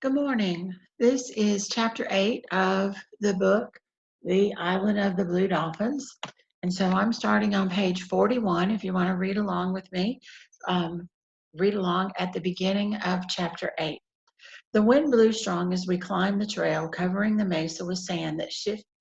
Good morning. This is chapter 8 of the book, The Island of the Blue Dolphins. And so I'm starting on page 41 if you want to read along with me. Um, read along at the beginning of chapter 8. The wind blew strong as we climbed the trail, covering the mesa with sand that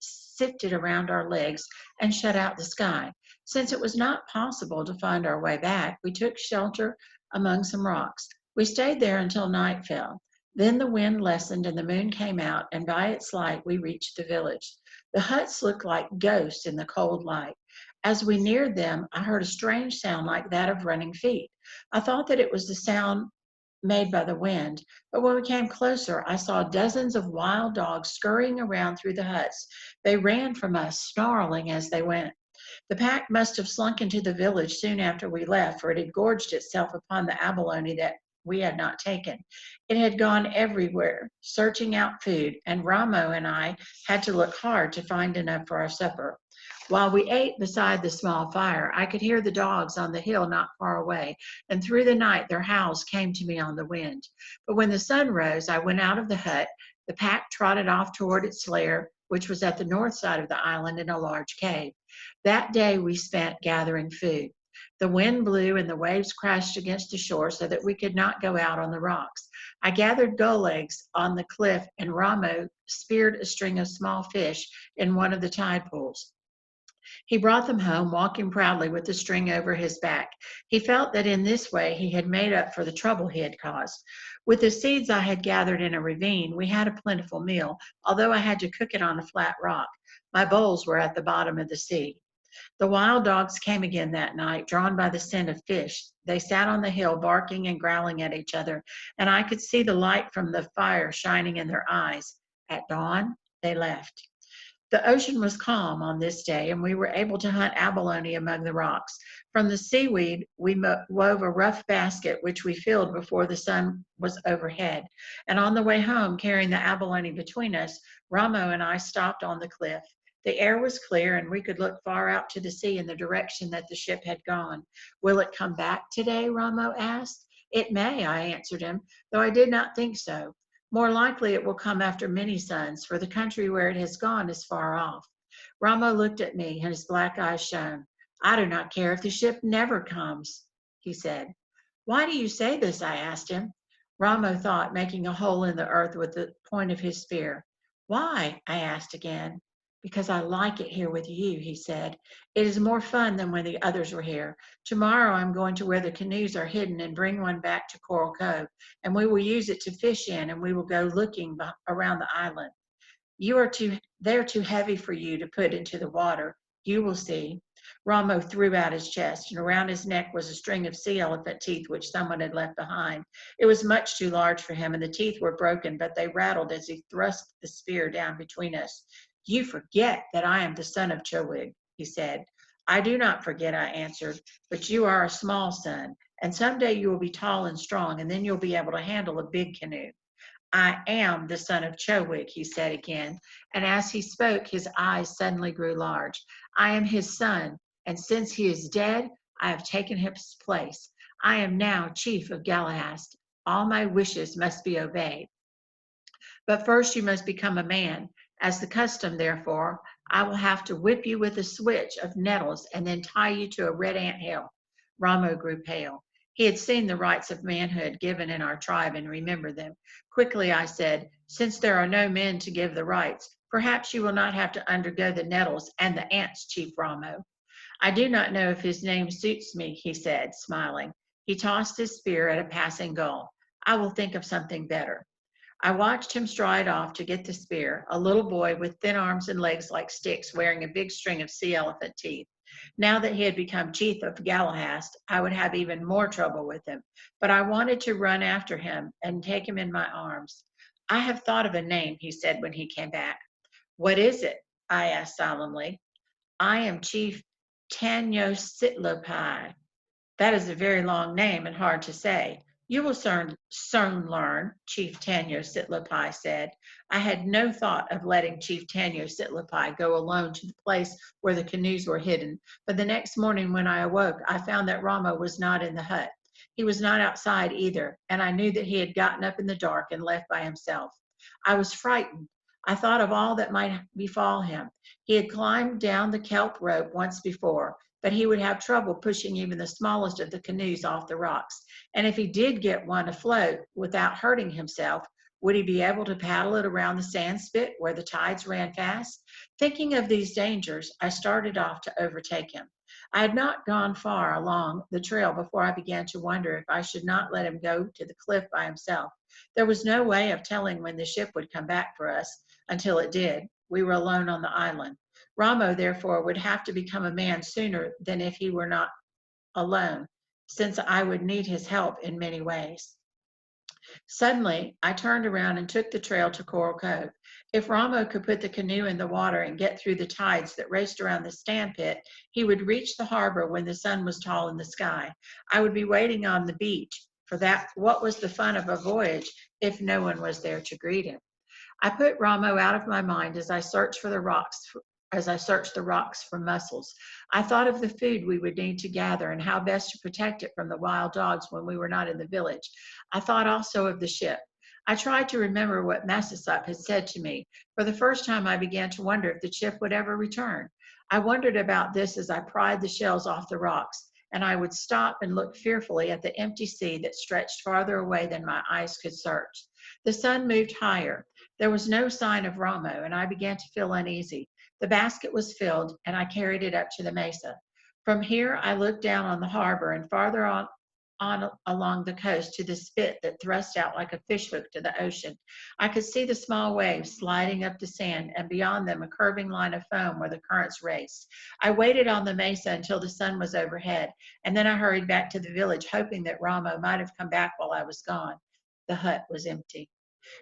sifted around our legs and shut out the sky. Since it was not possible to find our way back, we took shelter among some rocks. We stayed there until night fell. Then the wind lessened and the moon came out, and by its light we reached the village. The huts looked like ghosts in the cold light. As we neared them, I heard a strange sound like that of running feet. I thought that it was the sound made by the wind, but when we came closer, I saw dozens of wild dogs scurrying around through the huts. They ran from us, snarling as they went. The pack must have slunk into the village soon after we left, for it had gorged itself upon the abalone that we had not taken. It had gone everywhere, searching out food, and Ramo and I had to look hard to find enough for our supper. While we ate beside the small fire, I could hear the dogs on the hill not far away, and through the night their howls came to me on the wind. But when the sun rose, I went out of the hut. The pack trotted off toward its lair, which was at the north side of the island in a large cave. That day we spent gathering food. The wind blew and the waves crashed against the shore so that we could not go out on the rocks. I gathered gull eggs on the cliff, and Ramo speared a string of small fish in one of the tide pools. He brought them home, walking proudly with the string over his back. He felt that in this way he had made up for the trouble he had caused. With the seeds I had gathered in a ravine, we had a plentiful meal, although I had to cook it on a flat rock. My bowls were at the bottom of the sea. The wild dogs came again that night, drawn by the scent of fish. They sat on the hill, barking and growling at each other, and I could see the light from the fire shining in their eyes. At dawn, they left. The ocean was calm on this day, and we were able to hunt abalone among the rocks. From the seaweed, we wove a rough basket, which we filled before the sun was overhead. And on the way home, carrying the abalone between us, Ramo and I stopped on the cliff. The air was clear, and we could look far out to the sea in the direction that the ship had gone. Will it come back today? Ramo asked. It may, I answered him, though I did not think so. More likely it will come after many suns, for the country where it has gone is far off. Ramo looked at me, and his black eyes shone. I do not care if the ship never comes, he said. Why do you say this? I asked him. Ramo thought, making a hole in the earth with the point of his spear. Why? I asked again. Because I like it here with you, he said. It is more fun than when the others were here. Tomorrow I'm going to where the canoes are hidden and bring one back to Coral Cove, and we will use it to fish in, and we will go looking around the island. They're too heavy for you to put into the water. You will see. Ramo threw out his chest, and around his neck was a string of sea elephant teeth which someone had left behind. It was much too large for him, and the teeth were broken, but they rattled as he thrust the spear down between us. You forget that I am the son of Chowig, he said. I do not forget, I answered, but you are a small son, and someday you will be tall and strong, and then you'll be able to handle a big canoe. I am the son of Chowig, he said again, and as he spoke, his eyes suddenly grew large. I am his son, and since he is dead, I have taken his place. I am now chief of Galahast. All my wishes must be obeyed. But first you must become a man. As the custom, therefore, I will have to whip you with a switch of nettles and then tie you to a red ant hill. Ramo grew pale. He had seen the rights of manhood given in our tribe and remembered them. Quickly I said, since there are no men to give the rights, perhaps you will not have to undergo the nettles and the ants, Chief Ramo. I do not know if his name suits me, he said, smiling. He tossed his spear at a passing gull. I will think of something better. I watched him stride off to get the spear, a little boy with thin arms and legs like sticks, wearing a big string of sea elephant teeth. Now that he had become chief of Galahast, I would have even more trouble with him, but I wanted to run after him and take him in my arms. I have thought of a name, he said when he came back. What is it? I asked solemnly. I am Chief Tanyositlopai. That is a very long name and hard to say. You will soon learn, Chief Tanyositlopai said. I had no thought of letting Chief Tanyositlopai go alone to the place where the canoes were hidden, but the next morning when I awoke, I found that Ramo was not in the hut. He was not outside either, and I knew that he had gotten up in the dark and left by himself. I was frightened. I thought of all that might befall him. He had climbed down the kelp rope once before, but he would have trouble pushing even the smallest of the canoes off the rocks. And if he did get one afloat without hurting himself, would he be able to paddle it around the sand spit where the tides ran fast? Thinking of these dangers, I started off to overtake him. I had not gone far along the trail before I began to wonder if I should not let him go to the cliff by himself. There was no way of telling when the ship would come back for us until it did. We were alone on the island. Ramo, therefore, would have to become a man sooner than if he were not alone, since I would need his help in many ways. Suddenly, I turned around and took the trail to Coral Cove. If Ramo could put the canoe in the water and get through the tides that raced around the stand pit, he would reach the harbor when the sun was tall in the sky. I would be waiting on the beach. For that, what was the fun of a voyage if no one was there to greet him? I put Ramo out of my mind as I searched the rocks for mussels. I thought of the food we would need to gather and how best to protect it from the wild dogs when we were not in the village. I thought also of the ship. I tried to remember what Massasup had said to me. For the first time, I began to wonder if the ship would ever return. I wondered about this as I pried the shells off the rocks, and I would stop and look fearfully at the empty sea that stretched farther away than my eyes could search. The sun moved higher. There was no sign of Ramo, and I began to feel uneasy. The basket was filled, and I carried it up to the mesa. From here, I looked down on the harbor and farther on along the coast to the spit that thrust out like a fishhook to the ocean. I could see the small waves sliding up the sand, and beyond them a curving line of foam where the currents raced. I waited on the mesa until the sun was overhead, and then I hurried back to the village, hoping that Ramo might have come back while I was gone. The hut was empty.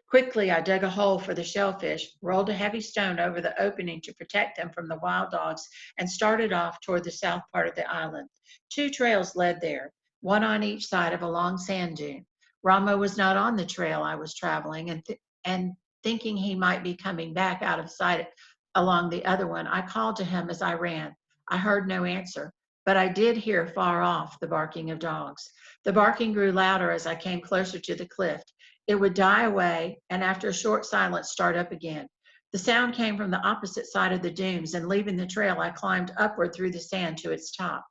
Quickly, I dug a hole for the shellfish, rolled a heavy stone over the opening to protect them from the wild dogs, and started off toward the south part of the island. Two trails led there, one on each side of a long sand dune. Ramo was not on the trail I was traveling, and thinking he might be coming back out of sight along the other one, I called to him as I ran. I heard no answer, but I did hear far off the barking of dogs. The barking grew louder as I came closer to the cliff. It would die away, and after a short silence, start up again. The sound came from the opposite side of the dunes, and leaving the trail, I climbed upward through the sand to its top.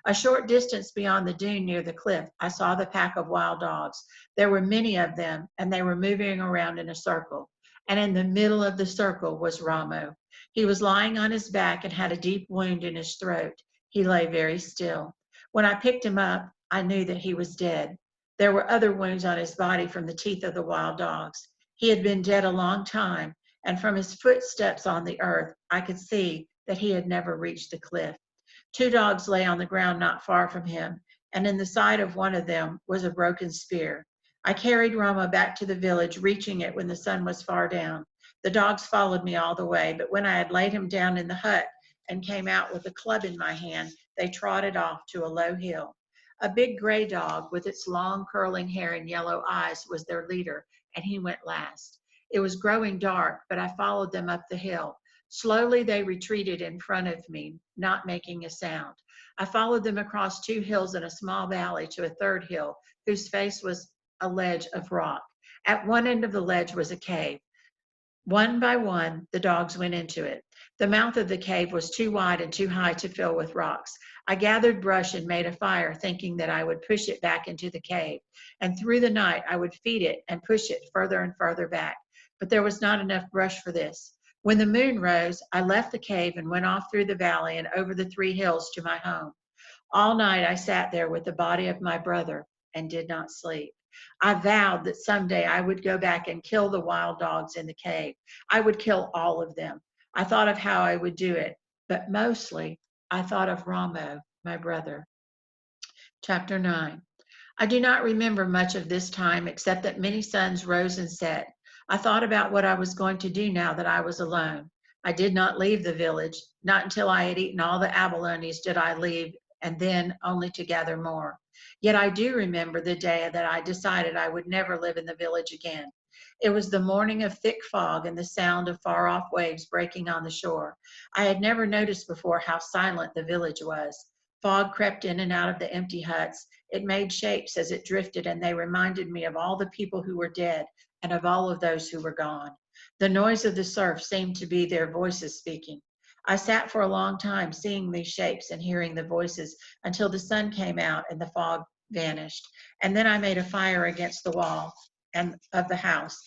A short distance beyond the dune near the cliff, I saw the pack of wild dogs. There were many of them, and they were moving around in a circle. And in the middle of the circle was Ramo. He was lying on his back and had a deep wound in his throat. He lay very still. When I picked him up, I knew that he was dead. There were other wounds on his body from the teeth of the wild dogs. He had been dead a long time, and from his footsteps on the earth, I could see that he had never reached the cliff. Two dogs lay on the ground not far from him, and in the side of one of them was a broken spear. I carried Rama back to the village, reaching it when the sun was far down. The dogs followed me all the way, but when I had laid him down in the hut and came out with a club in my hand, they trotted off to a low hill. A big gray dog with its long curling hair and yellow eyes was their leader, and he went last. It was growing dark, but I followed them up the hill. Slowly they retreated in front of me, not making a sound. I followed them across two hills and a small valley to a third hill, whose face was a ledge of rock. At one end of the ledge was a cave. One by one, the dogs went into it. The mouth of the cave was too wide and too high to fill with rocks. I gathered brush and made a fire, thinking that I would push it back into the cave. And through the night, I would feed it and push it further and further back. But there was not enough brush for this. When the moon rose, I left the cave and went off through the valley and over the 3 hills to my home. All night I sat there with the body of my brother and did not sleep. I vowed that someday I would go back and kill the wild dogs in the cave. I would kill all of them. I thought of how I would do it, but mostly I thought of Ramo, my brother. Chapter 9. I do not remember much of this time except that many suns rose and set. I thought about what I was going to do now that I was alone. I did not leave the village. Not until I had eaten all the abalones did I leave, and then only to gather more. Yet I do remember the day that I decided I would never live in the village again. It was the morning of thick fog and the sound of far-off waves breaking on the shore. I had never noticed before how silent the village was. Fog crept in and out of the empty huts. It made shapes as it drifted, and they reminded me of all the people who were dead and of all of those who were gone. The noise of the surf seemed to be their voices speaking. I sat for a long time seeing these shapes and hearing the voices until the sun came out and the fog vanished. And then I made a fire against the wall and of the house.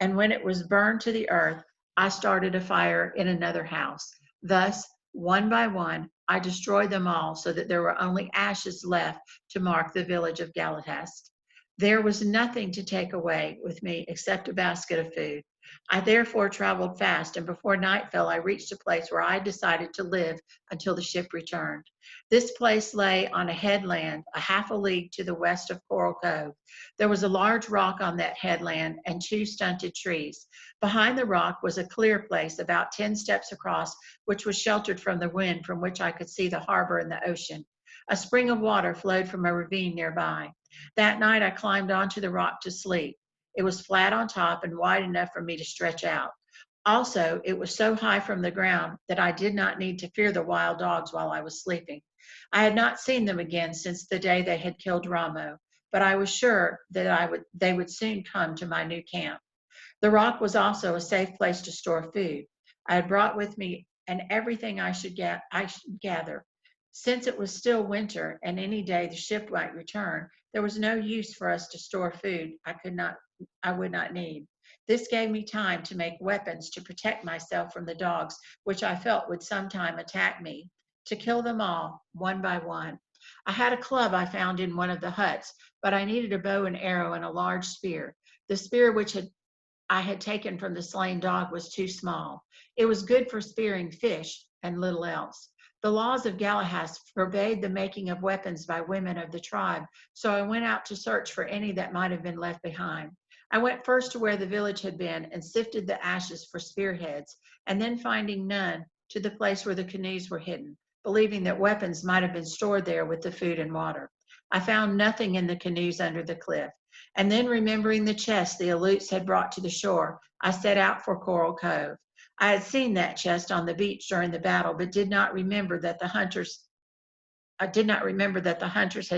And when it was burned to the earth, I started a fire in another house. Thus, one by one, I destroyed them all so that there were only ashes left to mark the village of Galahast. There was nothing to take away with me except a basket of food. I therefore traveled fast, and before night fell, I reached a place where I decided to live until the ship returned. This place lay on a headland a half a league to the west of Coral Cove. There was a large rock on that headland and two stunted trees. Behind the rock was a clear place about 10 steps across, which was sheltered from the wind, from which I could see the harbor and the ocean. A spring of water flowed from a ravine nearby. That night I climbed onto the rock to sleep. It was flat on top and wide enough for me to stretch out. Also, it was so high from the ground that I did not need to fear the wild dogs while I was sleeping. I had not seen them again since the day they had killed Ramo, but I was sure that they would soon come to my new camp. The rock was also a safe place to store food. I had brought with me and everything I should gather. Since it was still winter and any day the ship might return, there was no use for us to store food I would not need. This gave me time to make weapons to protect myself from the dogs, which I felt would sometime attack me, to kill them all, one by one. I had a club I found in one of the huts, but I needed a bow and arrow and a large spear. The spear I had taken from the slain dog was too small. It was good for spearing fish and little else. The laws of Galahad forbade the making of weapons by women of the tribe, so I went out to search for any that might have been left behind. I went first to where the village had been and sifted the ashes for spearheads, and then finding none, to the place where the canoes were hidden, believing that weapons might have been stored there with the food and water. I found nothing in the canoes under the cliff. And then, remembering the chest the Aleuts had brought to the shore, I set out for Coral Cove. I had seen that chest on the beach during the battle, but did not remember that the hunters had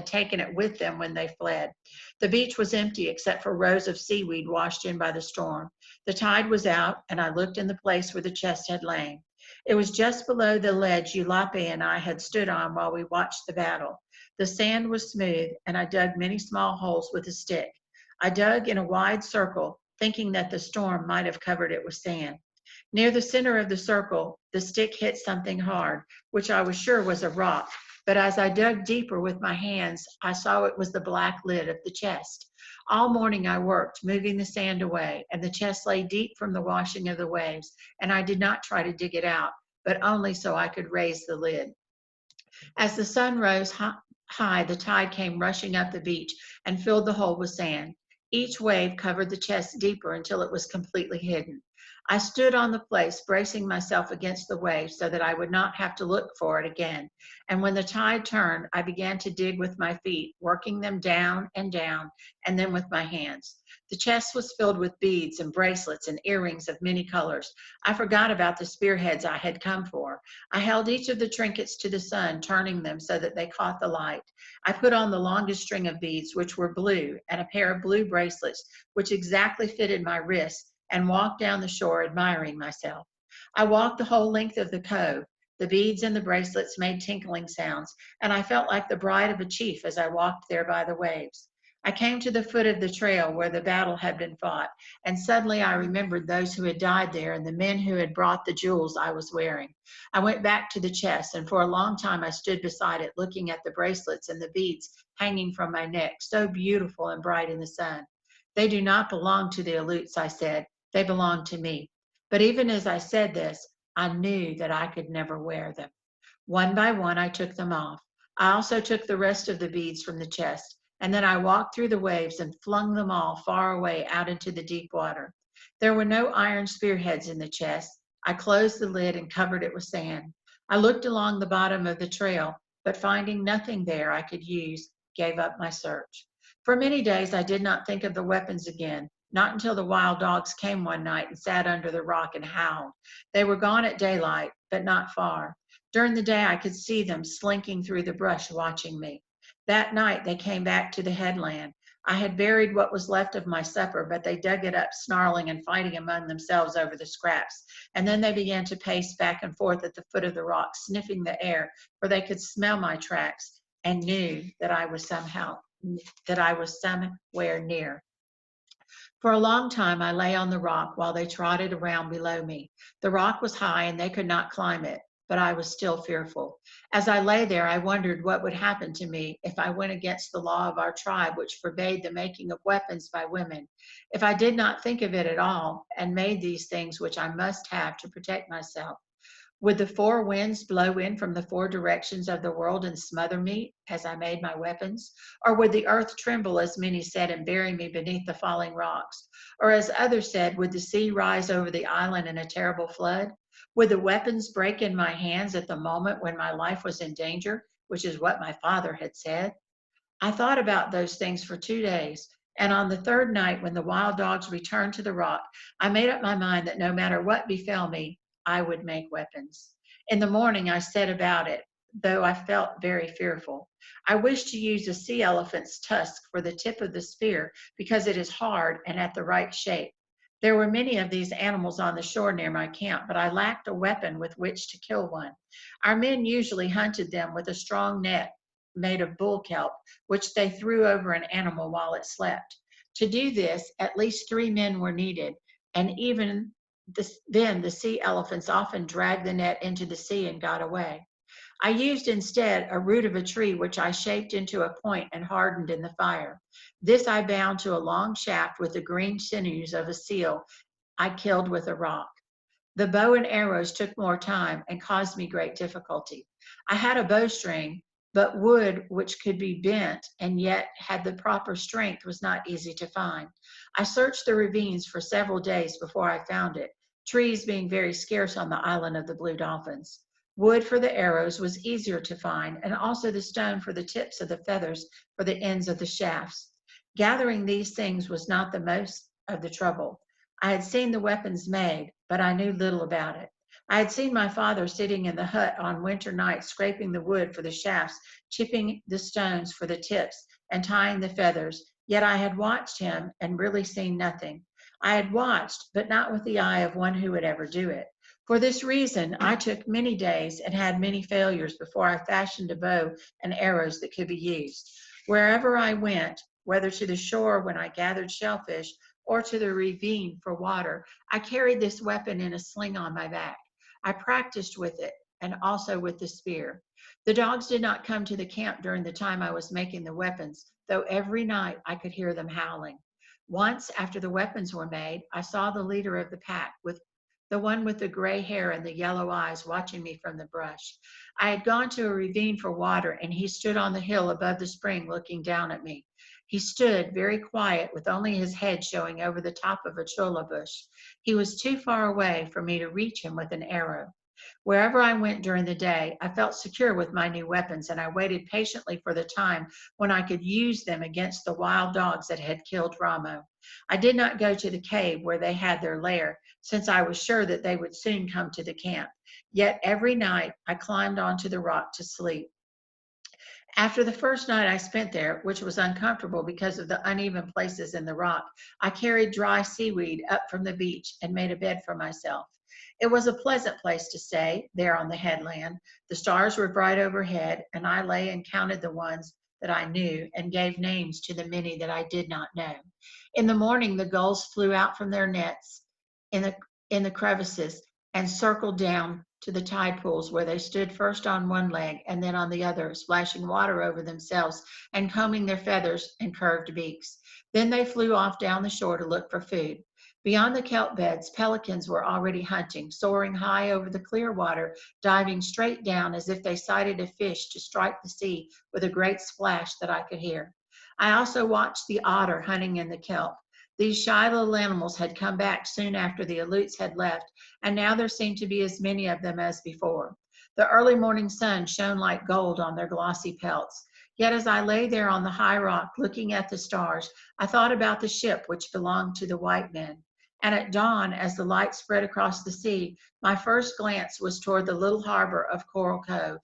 taken it with them when they fled. The beach was empty except for rows of seaweed washed in by the storm. The tide was out, and I looked in the place where the chest had lain. It was just below the ledge Eulape and I had stood on while we watched the battle. The sand was smooth, and I dug many small holes with a stick. I dug in a wide circle, thinking that the storm might have covered it with sand. Near the center of the circle, the stick hit something hard, which I was sure was a rock, but as I dug deeper with my hands, I saw it was the black lid of the chest. All morning I worked, moving the sand away, and the chest lay deep from the washing of the waves, and I did not try to dig it out, but only so I could raise the lid. As the sun rose high, the tide came rushing up the beach and filled the hole with sand. Each wave covered the chest deeper until it was completely hidden. I stood on the place, bracing myself against the waves so that I would not have to look for it again. And when the tide turned, I began to dig with my feet, working them down, and then with my hands. The chest was filled with beads and bracelets and earrings of many colors. I forgot about the spearheads I had come for. I held each of the trinkets to the sun, turning them so that they caught the light. I put on the longest string of beads, which were blue, and a pair of blue bracelets, which exactly fitted my wrists, and walked down the shore admiring myself. I walked the whole length of the cove. The beads and the bracelets made tinkling sounds, and I felt like the bride of a chief as I walked there by the waves. I came to the foot of the trail where the battle had been fought, and suddenly I remembered those who had died there and the men who had brought the jewels I was wearing. I went back to the chest, and for a long time I stood beside it, looking at the bracelets and the beads hanging from my neck, so beautiful and bright in the sun. They do not belong to the Aleuts, I said. They belong to me. But even as I said this, I knew that I could never wear them. One by one, I took them off. I also took the rest of the beads from the chest, and then I walked through the waves and flung them all far away out into the deep water. There were no iron spearheads in the chest. I closed the lid and covered it with sand. I looked along the bottom of the trail, but finding nothing there I could use, gave up my search. For many days I did not think of the weapons again, not until the wild dogs came one night and sat under the rock and howled. They were gone at daylight, but not far. During the day, I could see them slinking through the brush watching me. That night, they came back to the headland. I had buried what was left of my supper, but they dug it up, snarling and fighting among themselves over the scraps. And then they began to pace back and forth at the foot of the rock, sniffing the air, for they could smell my tracks and knew that I was somewhere near. For a long time, I lay on the rock while they trotted around below me. The rock was high and they could not climb it, but I was still fearful. As I lay there, I wondered what would happen to me if I went against the law of our tribe, which forbade the making of weapons by women. If I did not think of it at all and made these things which I must have to protect myself. Would the four winds blow in from the four directions of the world and smother me as I made my weapons? Or would the earth tremble, as many said, and bury me beneath the falling rocks? Or as others said, would the sea rise over the island in a terrible flood? Would the weapons break in my hands at the moment when my life was in danger, which is what my father had said? I thought about those things for 2 days, and on the third night, when the wild dogs returned to the rock, I made up my mind that no matter what befell me, I would make weapons. In the morning, I set about it, though I felt very fearful. I wished to use a sea elephant's tusk for the tip of the spear because it is hard and at the right shape. There were many of these animals on the shore near my camp, but I lacked a weapon with which to kill one. Our men usually hunted them with a strong net made of bull kelp, which they threw over an animal while it slept. To do this, at least 3 men were needed, and even then the sea elephants often dragged the net into the sea and got away. I used instead a root of a tree which I shaped into a point and hardened in the fire. This I bound to a long shaft with the green sinews of a seal I killed with a rock. The bow and arrows took more time and caused me great difficulty. I had a bowstring, but wood which could be bent and yet had the proper strength was not easy to find. I searched the ravines for several days before I found it, trees being very scarce on the island of the Blue Dolphins. Wood for the arrows was easier to find, and also the stone for the tips of the feathers for the ends of the shafts. Gathering these things was not the most of the trouble. I had seen the weapons made, but I knew little about it. I had seen my father sitting in the hut on winter nights, scraping the wood for the shafts, chipping the stones for the tips, and tying the feathers, yet I had watched him and really seen nothing. I had watched, but not with the eye of one who would ever do it. For this reason, I took many days and had many failures before I fashioned a bow and arrows that could be used. Wherever I went, whether to the shore when I gathered shellfish or to the ravine for water, I carried this weapon in a sling on my back. I practiced with it and also with the spear. The dogs did not come to the camp during the time I was making the weapons, though every night I could hear them howling. Once, after the weapons were made, I saw the leader of the pack, with the one with the gray hair and the yellow eyes, watching me from the brush. I had gone to a ravine for water, and he stood on the hill above the spring looking down at me. He stood very quiet with only his head showing over the top of a cholla bush. He was too far away for me to reach him with an arrow. Wherever I went during the day, I felt secure with my new weapons, and I waited patiently for the time when I could use them against the wild dogs that had killed Ramo. I did not go to the cave where they had their lair, since I was sure that they would soon come to the camp. Yet every night I climbed onto the rock to sleep. After the first night I spent there, which was uncomfortable because of the uneven places in the rock, I carried dry seaweed up from the beach and made a bed for myself. It was a pleasant place to stay, there on the headland. The stars were bright overhead, and I lay and counted the ones that I knew and gave names to the many that I did not know. In the morning, the gulls flew out from their nets in the crevices and circled down to the tide pools, where they stood first on one leg and then on the other, splashing water over themselves and combing their feathers and curved beaks. Then they flew off down the shore to look for food. Beyond the kelp beds, pelicans were already hunting, soaring high over the clear water, diving straight down as if they sighted a fish to strike the sea with a great splash that I could hear. I also watched the otter hunting in the kelp. These shy little animals had come back soon after the Aleuts had left, and now there seemed to be as many of them as before. The early morning sun shone like gold on their glossy pelts. Yet as I lay there on the high rock looking at the stars, I thought about the ship which belonged to the white men, And at dawn, as the light spread across the sea, my first glance was toward the little harbor of Coral Cove.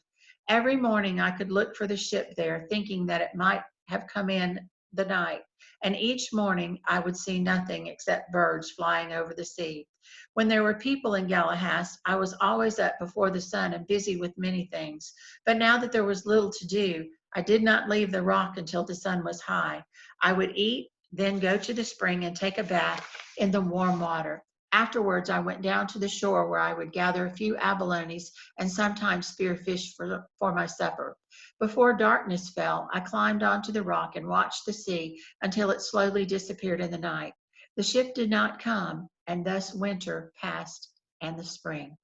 Every morning I could look for the ship there, thinking that it might have come in the night, and each morning I would see nothing except birds flying over the sea. When there were people in Galahad, I was always up before the sun and busy with many things. But now that there was little to do, I did not leave the rock until the sun was high. I would eat, then go to the spring and take a bath in the warm water. Afterwards, I went down to the shore where I would gather a few abalones and sometimes spear fish for my supper. Before darkness fell, I climbed onto the rock and watched the sea until it slowly disappeared in the night. The ship did not come, and thus winter passed and the spring.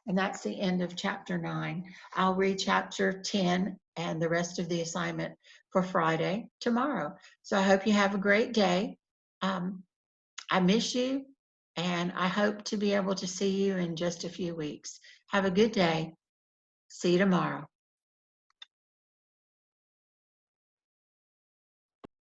And that's the end of chapter 9. I'll read chapter 10 and the rest of the assignment for Friday tomorrow. So I hope you have a great day. I miss you, and I hope to be able to see you in just a few weeks. Have a good day. See you tomorrow.